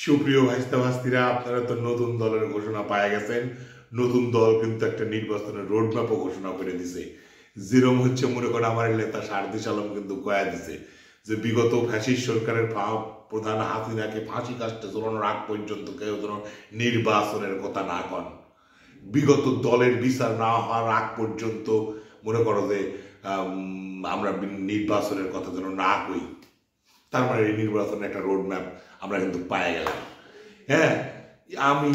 সুপ্রিয় ভাইস্তা ভাস্তিরা, আপনারা তো নতুন দলের ঘোষণা পায়ে গেছেন। নতুন দল কিন্তু একটা নির্বাচনের রোডম্যাপও ঘোষণা করে দিছে। যেরকম হচ্ছে মনে করেন আমার নেতা সারদিস আলম কিন্তু কয়া দিছে যে বিগত ফ্যাসিস্ট সরকারের প্রধান হাসিনাকে ফাঁসি কাস্টে ঝোলানোর আগ পর্যন্ত কেউ যেন নির্বাচনের কথা না কন। বিগত দলের বিচার না হওয়ার আগ পর্যন্ত মনে করো যে আমরা নির্বাচনের কথা যেন না কই। তার মানে এই নির্বাচনের একটা রোডম্যাপ আমরা কিন্তু পায়ে গেলাম। হ্যাঁ, আমি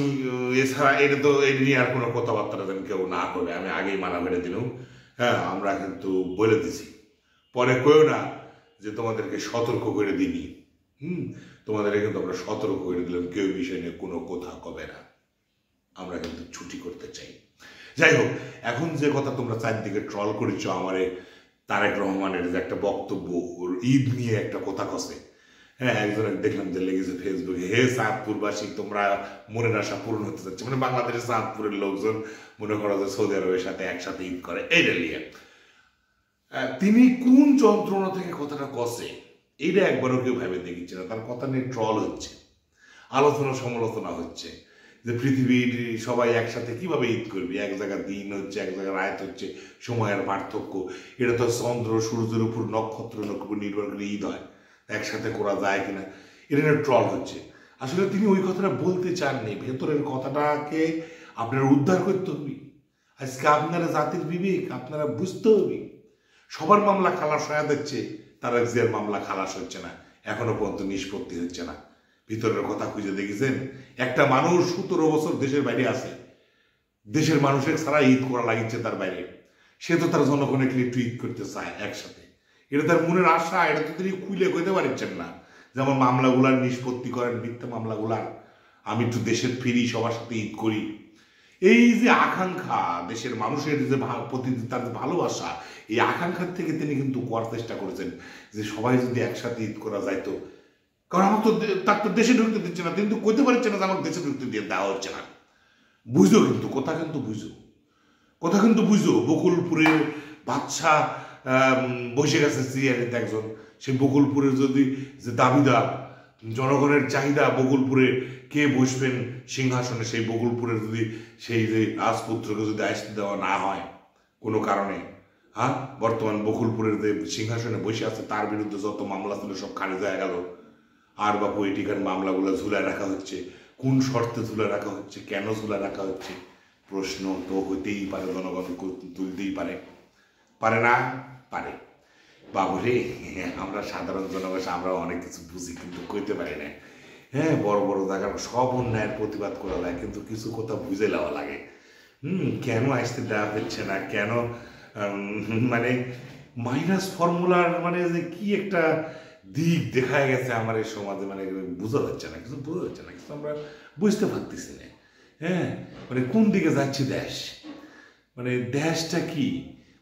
এছাড়া এটা তো এটা নিয়ে আর কোনো কথাবার্তা যেন কেউ না করে, আমি আগেই মানা করে দিলাম। হ্যাঁ, আমরা কিন্তু বলে দিছি, পরে কেউ না যে তোমাদেরকে সতর্ক করে দিনি। তোমাদেরকে কিন্তু আমরা সতর্ক করে দিলাম, কেউ বিষয় নিয়ে কোনো কথা কবে না। আমরা কিন্তু ছুটি করতে চাই। যাই হোক, এখন যে কথা তোমরা চারদিকে ট্রল করেছ আমারে তারেক রহমানের যে একটা বক্তব্য ঈদ নিয়ে একটা কথা কছে। হ্যাঁ, একজন দেখলাম যে লেগেছে ফেসবুকে, হে চাঁদপুরবাসী তোমরা মনের আশা পূরণ হতে যাচ্ছে। মানে বাংলাদেশের চাঁদপুরের লোকজন মনে করো যে সৌদি আরবের সাথে একসাথে ঈদ করে, এইটা নিয়ে তিনি কোন যন্ত্রণা থেকে কথাটা কষে এইটা একবারও কেউ ভেবে দেখিচ্ছে না। তার কথা নিয়ে ট্রল হচ্ছে, আলোচনা সমালোচনা হচ্ছে যে পৃথিবীর সবাই একসাথে কিভাবে ঈদ করবি, এক জায়গায় দিন হচ্ছে, এক জায়গায় রাত হচ্ছে, সময়ের পার্থক্য। এটা তো চন্দ্র সূর্যের উপর নক্ষত্রের উপর নির্ভর করে ঈদ হয়, একসাথে করা যায় কিনা এটা নিয়ে ট্রল হচ্ছে। আসলে তিনি ওই কথাটা বলতে চাননি, ভেতরের কথাটাকে আপনারা উদ্ধার করতে হবে। আজকে আপনারা জাতির বিবেক আপনারা বুঝতে হবে। সবার মামলা খালাস হয়ে যাচ্ছে, তারা জিয়ার মামলা খালাস হচ্ছে না, এখনো পর্যন্ত নিষ্পত্তি হচ্ছে না। ভিতরের কথা খুঁজে দেখেছেন? একটা মানুষ 17 বছর দেশের বাইরে আছে, দেশের মানুষের ছাড়া ঈদ করা লাগিচ্ছে তার বাইরে, সে তো তার জনগণের একটু ঈদ করতে চায় একসাথে। এটা তার মনের আশা, এটা তো তিনি খুলে কইতে পারছেন না। যেমন মামলাগুলার নিষ্পত্তি করেন, মিথ্যা মামলাগুলার, আমি একটু দেশের ফিরি, সবার সাথে ঈদ করি। এই যে আকাঙ্ক্ষা, দেশের মানুষের যে প্রতি তার যে ভালোবাসা, এই আকাঙ্ক্ষার থেকে তিনি কিন্তু করার চেষ্টা করেছেন যে সবাই যদি একসাথে ঈদ করা যাইতো। কারণ আমার তো তার তো দেশে ঢুকতে দিচ্ছে না, তিনি তো কইতে পারছে না যে আমাকে দেশে ঢুকতে দিয়ে দেওয়া হচ্ছে না। বুঝো কিন্তু কথা, কিন্তু বুঝো কথা, কিন্তু বুঝো। বকুলপুরের বাচ্চা বসে গেছে সিআইডিতে একজন, সেই বকুলপুরের যদি যে দাবিদার, জনগণের চাহিদা বকুলপুরে কে বসবেন সিংহাসনে, সেই বকুলপুরের যদি সেই যে রাজপুত্রকে যদি আসতে দেওয়া না হয় কোনো কারণে, হ্যাঁ, বর্তমান বকুলপুরের যে সিংহাসনে বসে আছে তার বিরুদ্ধে যত মামলা ছিল সব খারিজ হয়ে গেল। আর বাপু এটিকার মামলাগুলো ঝুলায় রাখা হচ্ছে, কোন শর্তে ঝুলে রাখা হচ্ছে, কেন ঝুলে রাখা হচ্ছে, প্রশ্ন তো হইতেই পারে, জনগণ তুলতেই পারে। পারে না? পারে। বাবুরে, আমরা সাধারণ জনগণ আমরা অনেক কিছু বুঝি কিন্তু কইতে পারি না। হ্যাঁ, বড় বড় জায়গার সব অন্যায়ের প্রতিবাদ করা যায়, কিন্তু কিছু কথা বুঝে নেওয়া লাগে। কেন আসতে দেওয়া হচ্ছে না, কেন মানে মাইনাস ফর্মুলার মানে যে কি একটা দিক দেখা গেছে আমার এই সমাজে, মানে বোঝা যাচ্ছে না, কিছু বোঝা যাচ্ছে না, কিছু আমরা বুঝতে পারতেছি না। হ্যাঁ, মানে কোন দিকে যাচ্ছে দেশ, মানে দেশটা কি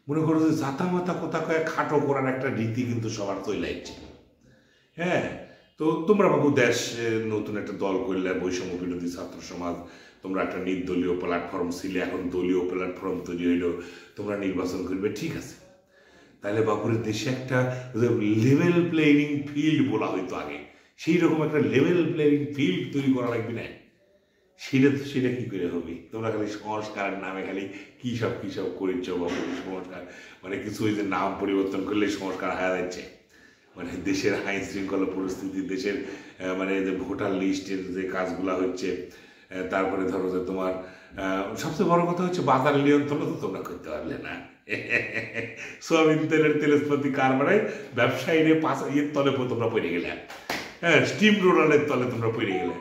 মনে করো যে জাতামাতা কথা কয়ে খাটো করার একটা রীতি কিন্তু সবার তৈরি লাগছে। হ্যাঁ, তো তোমরা বাবু দেশ নতুন একটা দল করলে, বৈষম্য বিরোধী ছাত্র সমাজ, তোমরা একটা নির্দলীয় প্ল্যাটফর্ম ছিলে, এখন দলীয় প্ল্যাটফর্ম তৈরি হইল, তোমরা নির্বাচন করবে, ঠিক আছে। তাহলে বাপুরের দেশে একটা লেভেল প্লেয়িং ফিল্ড বলা হইতো আগে, সেই রকম একটা লেভেল প্লেয়িং ফিল্ড তৈরি করা লাগবে না। সেটা কি করে হবে? তোমরা খালি সংস্কারের নামে খালি কী সব করেছ বাপুর সংস্কার, মানে কিছু ওই যে নাম পরিবর্তন করলে সংস্কার হয়ে যাচ্ছে। মানে দেশের আইন শৃঙ্খলা পরিস্থিতি, দেশের মানে যে ভোটার লিস্টের যে কাজগুলা হচ্ছে, তারপরে ধরো যে তোমার সবচেয়ে বড় কথা হচ্ছে বাজার নিয়ন্ত্রণ তো তোমরা করতে পারলে না। সোয়াবিন তেলের তেলস্পতি কারবারে ব্যবসায়ীরা ইয়ের তলে তোমরা পড়ে গেলে, হ্যাঁ, স্টিম রোলারের তলে তোমরা পড়ে গেলে।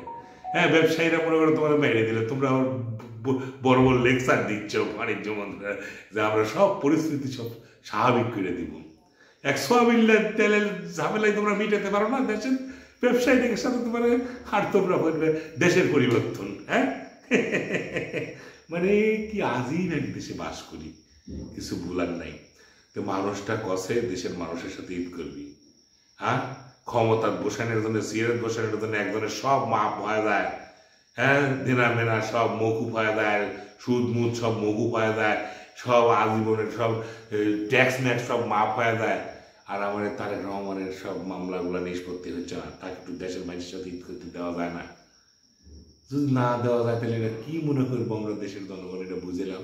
হ্যাঁ, ব্যবসায়ীরা মনে করো তোমার বাইরে দিলে, তোমরা বড় বড় লেকচার দিচ্ছ বাণিজ্য মন্ত্রীরা যে আমরা সব পরিস্থিতি সব স্বাভাবিক করে দিব। এক সোয়াবিন তেলের ঝামেলায় তোমরা মিটাতে পারো না দেশের ব্যবসায়ীদের সাথে, তোমার আর তোমরা বলবে দেশের পরিবর্তন। হ্যাঁ, মানে কি আজই নাকি দেশে বাস করি, কিছু ভুলার নাই। তো মানুষটা কষে দেশের মানুষের সাথে ঈদ করবি, হ্যাঁ, ক্ষমতার বসানোর জন্য, সিগারেট বসানোর জন্য একজনের সব মাপ হয়ে যায়। হ্যাঁ, দেনা মেনা সব মকুফ হয়ে যায়, সুদ মুদ সব মকুফ হয়ে যায়, সব আজীবনের সব ট্যাক্স ম্যাক্স সব মাপ হয়ে যায়। আর আমাদের তারেক রহমানের সব মামলাগুলো নিষ্পত্তি হচ্ছে না, তাকে একটু দেশের মানুষের সাথে ঈদ করতে দেওয়া যায় না। যদি না দেওয়া যায় তাহলে এটা কি মনে করবো আমরা দেশের জনগণ, এটা বুঝলাম।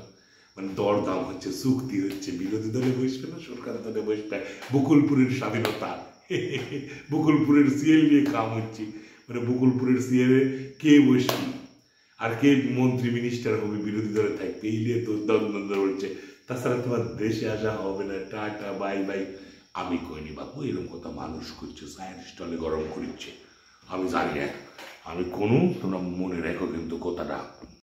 মানে দরদাম হচ্ছে, চুক্তি হচ্ছে, বিরোধী দলে বসবে না সরকার দলে বসবে। বকুলপুরের স্বাধীনতা, বকুলপুরের সিএল নিয়ে কাম হচ্ছে, মানে বকুলপুরের সিএল কে বসবি আর কে মন্ত্রী মিনিস্টার হবে, বিরোধী দলে থাকবে, এই নিয়ে তো দ্বন্দ্ব হচ্ছে। তাছাড়া তোমার দেশে আসা হবে না, টাটা বাই বাই। আমি কইনি বাবু, এরকম কথা মানুষ করছে, চায়ের স্টলে গরম করছে, আমি জানি না। আমি কোনো, তোমরা মনে রেখো কিন্তু কথাটা।